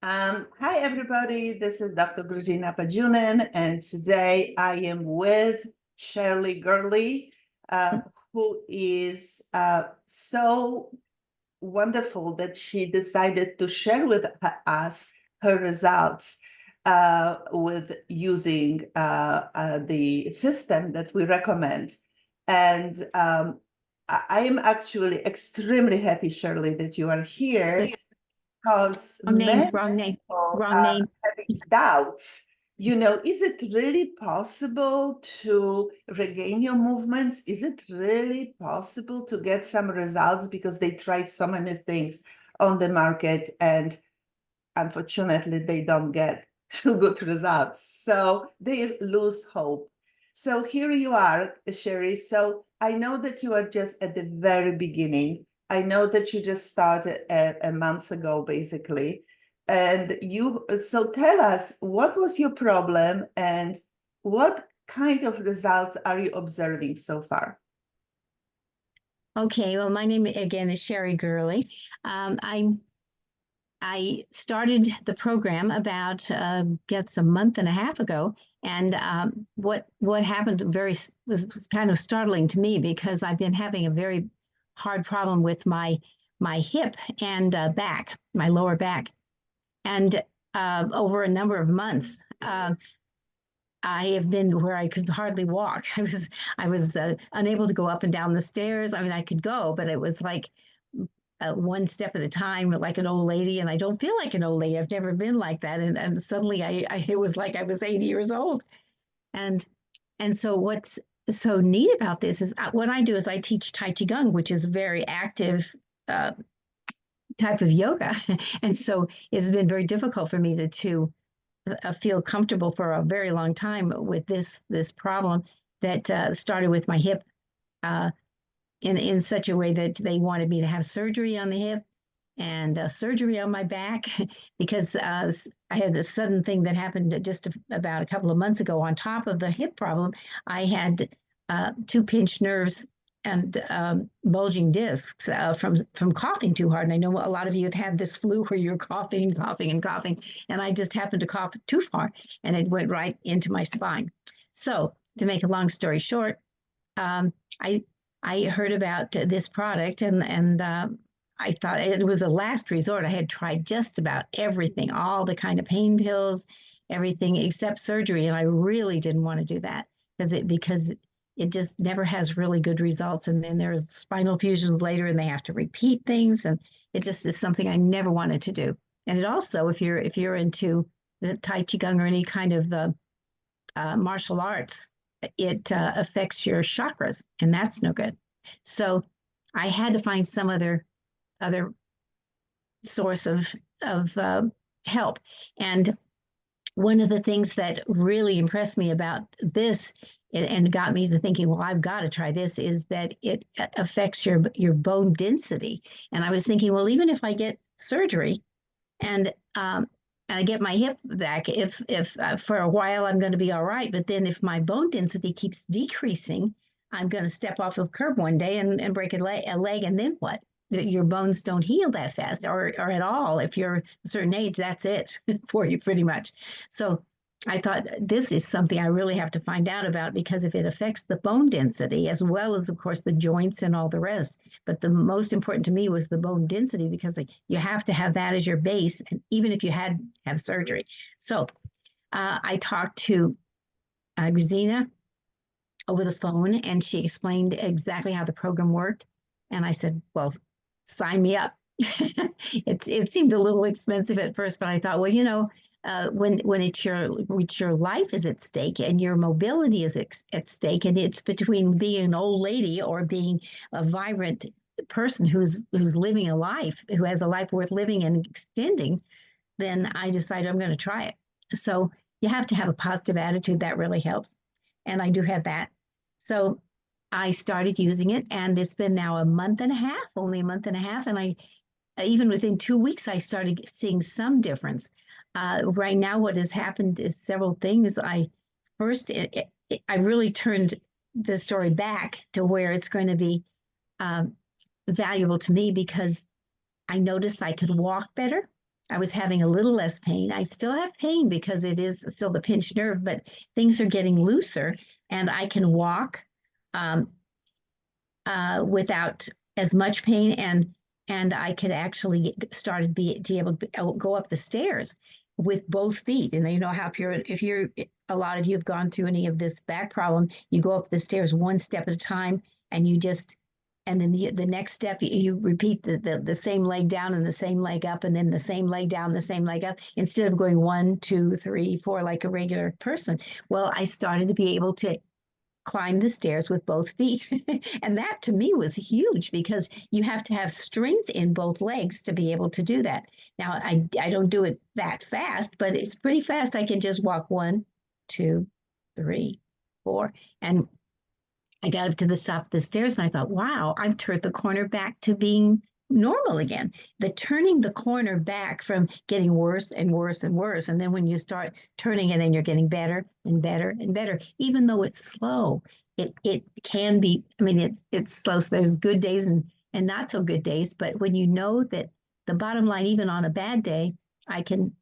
Hi, everybody. This is Dr. Grzina Pajunen, and today I am with Shery Gurley, who is so wonderful that she decided to share with us her results with using the system that we recommend. And I am actually extremely happy, Shirley, that you are here because many Wrong name. people are having doubts. Is it really possible to regain your movements? Is it really possible to get some results? Because they try so many things on the market and unfortunately they don't get too good results. So they lose hope. So here you are, Shery. So I know that you are just at the very beginning. I know that you just started a month ago, basically. And so tell us, what was your problem and what kind of results are you observing so far? Okay, well, my name again is Shery Gurley. I started the program about gets a month and a half ago, and what happened was kind of startling to me because I've been having a very hard problem with my hip and back, my lower back, and over a number of months. I have been where I could hardly walk. I was unable to go up and down the stairs. I mean, I could go, but it was like one step at a time, like an old lady. And I don't feel like an old lady. I've never been like that. And suddenly, it was like I was 80 years old. And and so what's so neat about this is what I do is I teach Tai Chi Gong, which is a very active type of yoga, and so it's been very difficult for me to feel comfortable for a very long time with this problem that started with my hip in such a way that they wanted me to have surgery on the hip and surgery on my back because I had a sudden thing that happened just about a couple of months ago. On top of the hip problem, I had two pinched nerves and bulging discs from coughing too hard. And I know a lot of you have had this flu where you're coughing and coughing and coughing, and I just happened to cough too far, and it went right into my spine. So to make a long story short, um, I I heard about this product and I thought it was a last resort. I had tried just about everything, all the kind of pain pills, everything except surgery, and I really didn't want to do that because it just never has really good results. And then there's spinal fusions later, and they have to repeat things, and it just is something I never wanted to do. And it also, if you're into the Tai Chi Gong or any kind of martial arts, it affects your chakras, and that's no good. So I had to find some other source of help. And one of the things that really impressed me about this and got me to thinking, well, I've got to try this, is that it affects your bone density. And I was thinking, well, even if I get surgery and I get my hip back, if for a while I'm going to be all right, but then if my bone density keeps decreasing, I'm going to step off a curb one day and break a leg, and then what? Your bones don't heal that fast or at all. If you're a certain age, that's it for you pretty much. So I thought this is something I really have to find out about, because if it affects the bone density as well as, of course, the joints and all the rest, but the most important to me was the bone density, because you have to have that as your base, and even if you have surgery. So I talked to Grazina over the phone, and she explained exactly how the program worked. And I said, well, sign me up. It seemed a little expensive at first, but I thought, well, when it's your life is at stake and your mobility is at stake, and it's between being an old lady or being a vibrant person who's living a life, who has a life worth living and extending, then I decided I'm going to try it. So you have to have a positive attitude. That really helps. And I do have that. So I started using it, and it's been now a month and a half, only a month and a half. And I, even within 2 weeks, I started seeing some difference. Right now, what has happened is several things. I really turned the story back to where it's going to be valuable to me, because I noticed I could walk better. I was having a little less pain. I still have pain because it is still the pinched nerve, but things are getting looser and I can walk um, without as much pain, and I could actually started be able to go up the stairs with both feet. And you know how if you're a lot of you have gone through any of this back problem, you go up the stairs one step at a time, and you just and then the next step you repeat the same leg down and the same leg up, and then the same leg down, the same leg up, instead of going 1, 2, 3, 4 like a regular person. Well, I started to be able to climb the stairs with both feet. And that to me was huge because you have to have strength in both legs to be able to do that. Now, I don't do it that fast, but it's pretty fast. I can just walk 1, 2, 3, 4. And I got up to the top of the stairs and I thought, wow, I've turned the corner back to being normal again. The turning the corner back from getting worse and worse and worse. And then when you start turning it and you're getting better and better and better, even though it's slow, it can be, I mean, it's slow. So there's good days and not so good days. But when you know that the bottom line, even on a bad day, I can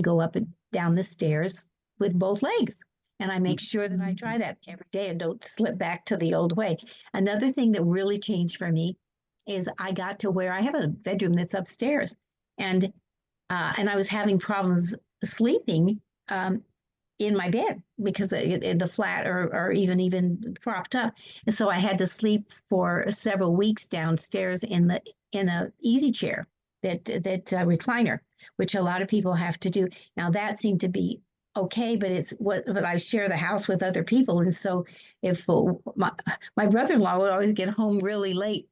go up and down the stairs with both legs. And I make sure that I try that every day and don't slip back to the old way. Another thing that really changed for me is I got to where I have a bedroom that's upstairs, and I was having problems sleeping in my bed because the flat or even propped up, and so I had to sleep for several weeks downstairs in a easy chair that recliner, which a lot of people have to do. Now that seemed to be okay, but but I share the house with other people, and so if my brother-in-law would always get home really late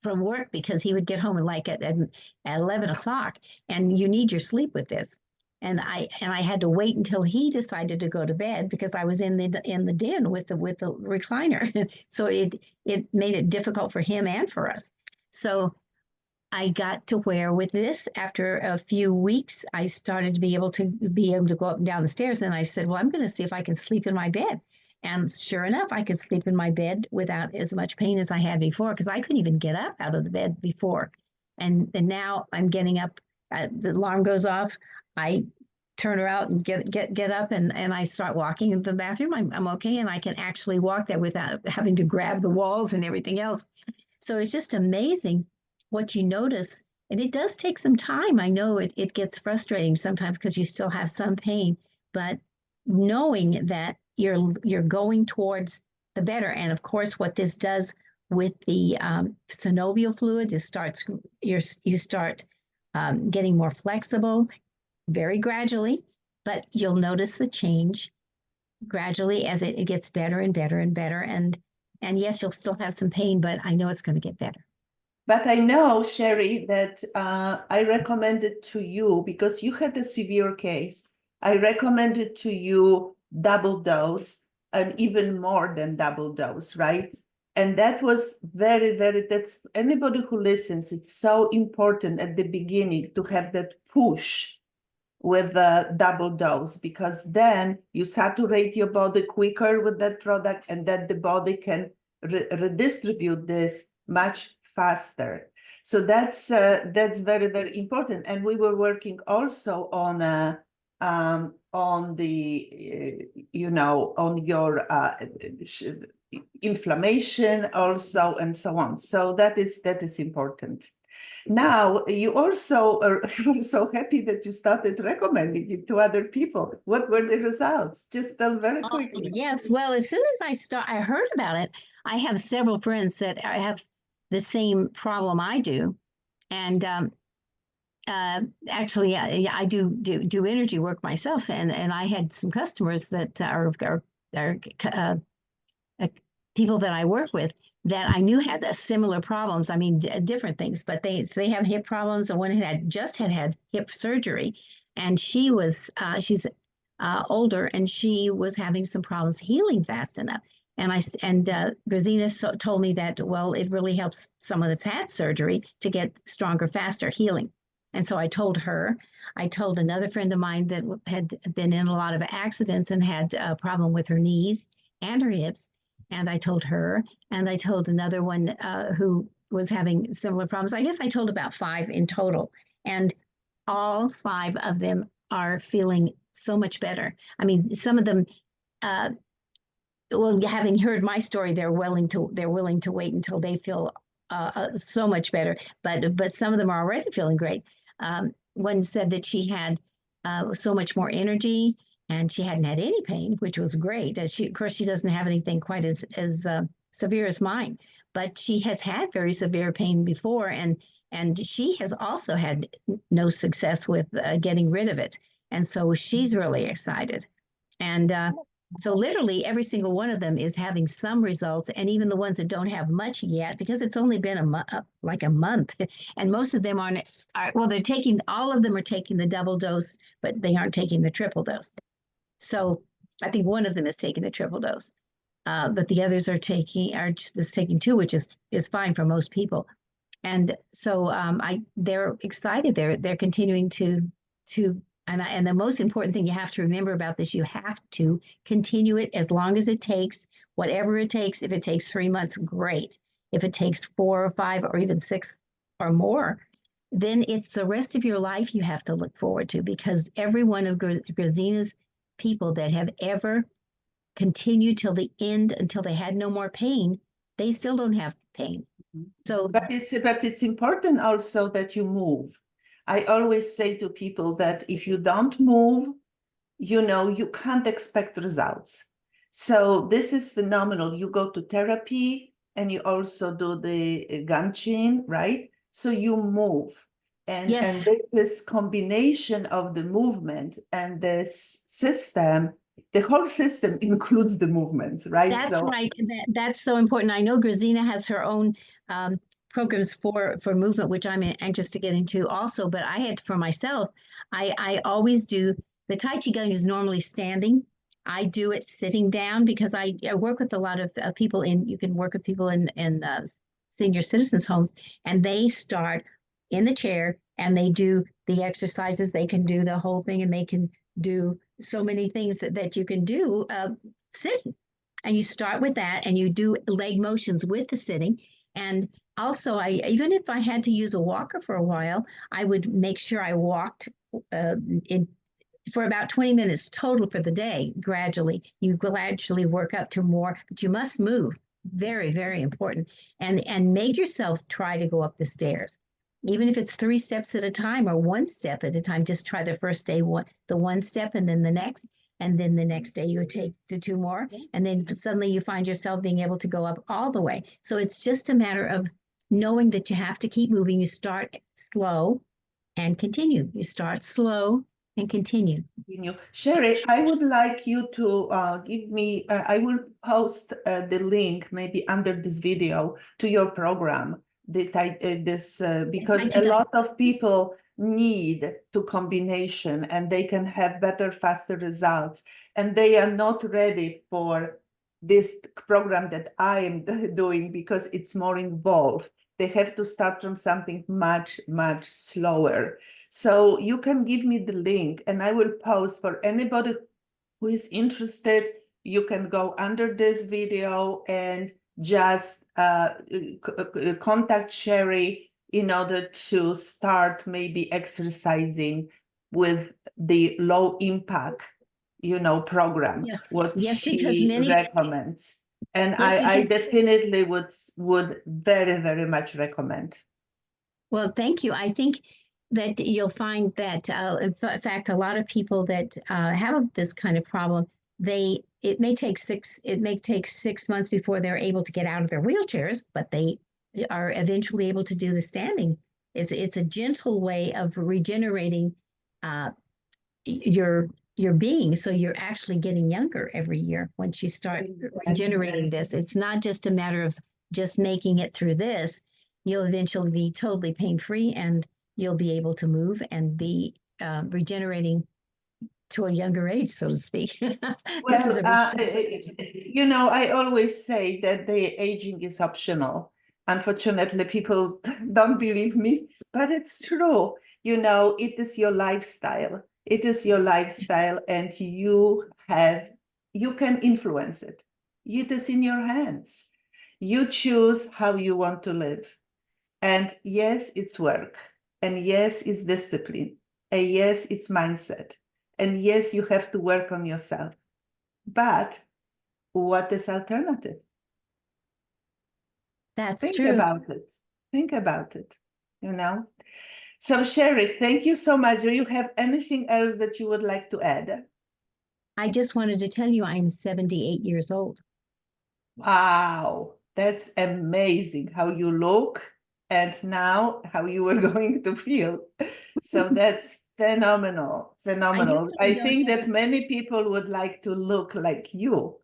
from work because he would get home at 11 o'clock, and you need your sleep with this. And I had to wait until he decided to go to bed because I was in the den with the recliner. So it made it difficult for him and for us. So I got to where with this, after a few weeks, I started to be able to go up and down the stairs. And I said, well, I'm going to see if I can sleep in my bed. And sure enough, I could sleep in my bed without as much pain as I had before, because I couldn't even get up out of the bed before. And now I'm getting up, the alarm goes off, I turn around and get up and I start walking into the bathroom. I'm okay. And I can actually walk there without having to grab the walls and everything else. So it's just amazing what you notice. And it does take some time. I know it gets frustrating sometimes because you still have some pain, but knowing that you're going towards the better. And of course, what this does with the synovial fluid, you start getting more flexible very gradually, but you'll notice the change gradually as it gets better and better and better. And yes, you'll still have some pain, but I know it's going to get better. But I know, Shery, that I recommended to you, because you had a severe case, I recommended to you double dose and even more than double dose, right? And that was that's anybody who listens, it's so important at the beginning to have that push with the double dose, because then you saturate your body quicker with that product, and then the body can redistribute this much faster. So that's very, very important. And we were working also on the on your inflammation also, and so on. So that is important. Now, you also were so happy that you started recommending it to other people. What were the results? Just tell very quickly. Yes, well, as soon as I heard about it, I have several friends that have the same problem I do, and actually, I do energy work myself, and I had some customers that are people that I work with that I knew had similar problems. I mean, different things, but they have hip problems. And one had hip surgery, and she's older, and she was having some problems healing fast enough. And Grazina told me that, well, it really helps someone that's had surgery to get stronger, faster healing. And so I told her. I told another friend of mine that had been in a lot of accidents and had a problem with her knees and her hips. And I told her, and I told another one who was having similar problems. I guess I told about 5 in total. And all 5 of them are feeling so much better. I mean, some of them, well, having heard my story, they're willing to wait until they feel so much better. But some of them are already feeling great. One said that she had so much more energy, and she hadn't had any pain, which was great. Of course, she doesn't have anything quite as severe as mine, but she has had very severe pain before, and she has also had no success with getting rid of it, and so she's really excited. And so literally every single one of them is having some results, and even the ones that don't have much yet, because it's only been like a month, and most of them well, they're taking, all of them are taking the double dose, but they aren't taking the triple dose. So I think one of them is taking the triple dose, but the others are just taking 2, which is fine for most people. And so they're excited. They're continuing to and the most important thing you have to remember about this, you have to continue it as long as it takes, whatever it takes. If it takes 3 months, great. If it takes 4 or 5 or even 6 or more, then it's the rest of your life you have to look forward to, because every one of Grazina's people that have ever continued till the end, until they had no more pain, they still don't have pain. So, but it's important also that you move. I always say to people that if you don't move, you can't expect results. So this is phenomenal. You go to therapy and you also do the ganchin, right? So you move. And yes, this combination of the movement and this system, the whole system includes the movement, right? that's So right. That's so important. I know Grazina has her own programs for movement, which I'm anxious to get into also. But I had, for myself, I always do the Tai Chi Gun is normally standing. I do it sitting down because I work with a lot of people you can work with people in senior citizens homes, and they start in the chair and they do the exercises. They can do the whole thing, and they can do so many things that you can do sitting. And you start with that, and you do leg motions with the sitting. And also, even if I had to use a walker for a while, I would make sure I walked in for about 20 minutes total for the day. Gradually, you gradually work up to more, but you must move. Very, very important. And make yourself try to go up the stairs, even if it's 3 steps at a time or 1 step at a time. Just try the first day the 1 step, and then the next. And then the next day you take the 2 more, and then suddenly you find yourself being able to go up all the way. So it's just a matter of knowing that you have to keep moving. You start slow and continue. You start slow and continue. Shery, I would like you to give me, I will post the link maybe under this video to your program, because a lot of people need to combination and they can have better, faster results, and they are not ready for this program that I am doing because it's more involved. They have to start from something much, much slower. So you can give me the link and I will post for anybody who is interested. You can go under this video and just contact Shery in order to start maybe exercising with the low impact, program. Yes, What yes, because she recommends. And Yes, I because definitely would very, very much recommend. Well, thank you. I think that you'll find that, in fact, a lot of people that have this kind of problem, it may take 6 months before they're able to get out of their wheelchairs, but they are eventually able to do the standing. It's a gentle way of regenerating your being, so you're actually getting younger every year once you start regenerating this. It's not just a matter of just making it through this. You'll eventually be totally pain-free, and you'll be able to move and be regenerating to a younger age, so to speak. Well, I always say that the aging is optional. Unfortunately, people don't believe me, but it's true. It is your lifestyle. It is your lifestyle, and you can influence it. It is in your hands. You choose how you want to live. And yes, it's work. And yes, it's discipline. And yes, it's mindset. And yes, you have to work on yourself. But what is alternative? That's Think true. about it. Think about it, you know? So Shery, thank you so much. Do you have anything else that you would like to add? I just wanted to tell you I'm 78 years old. Wow, that's amazing how you look and now how you are going to feel. So that's phenomenal, phenomenal. usually I don't think have that many people would like to look like you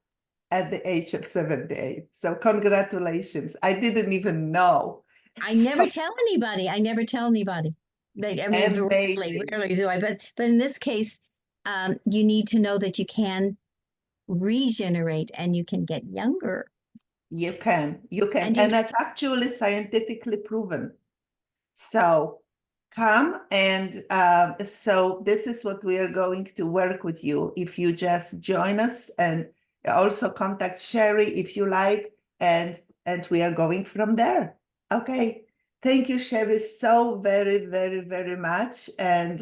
at the age of 78. So congratulations. I didn't even know. I never tell anybody. I never tell anybody. Like, I mean, Amazing. rarely do I. But in this case, you need to know that you can regenerate and you can get younger. You can, And and that's actually scientifically proven. So come and so this is what we are going to work with you. If you just join us and also contact Shery if you like, and we are going from there. Okay. Thank you, Shery, so very, very, very much. And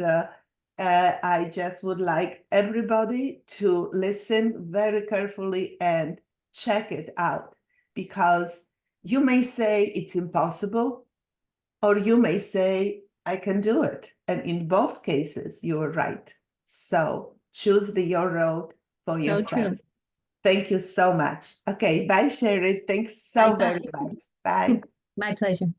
I just would like everybody to listen very carefully and check it out, because you may say it's impossible, or you may say, I can do it. And in both cases, you are right. So choose your road for so yourself. true. Thank you so much. Okay, bye, Shery. Thanks so Bye-bye. very much. Bye. My pleasure.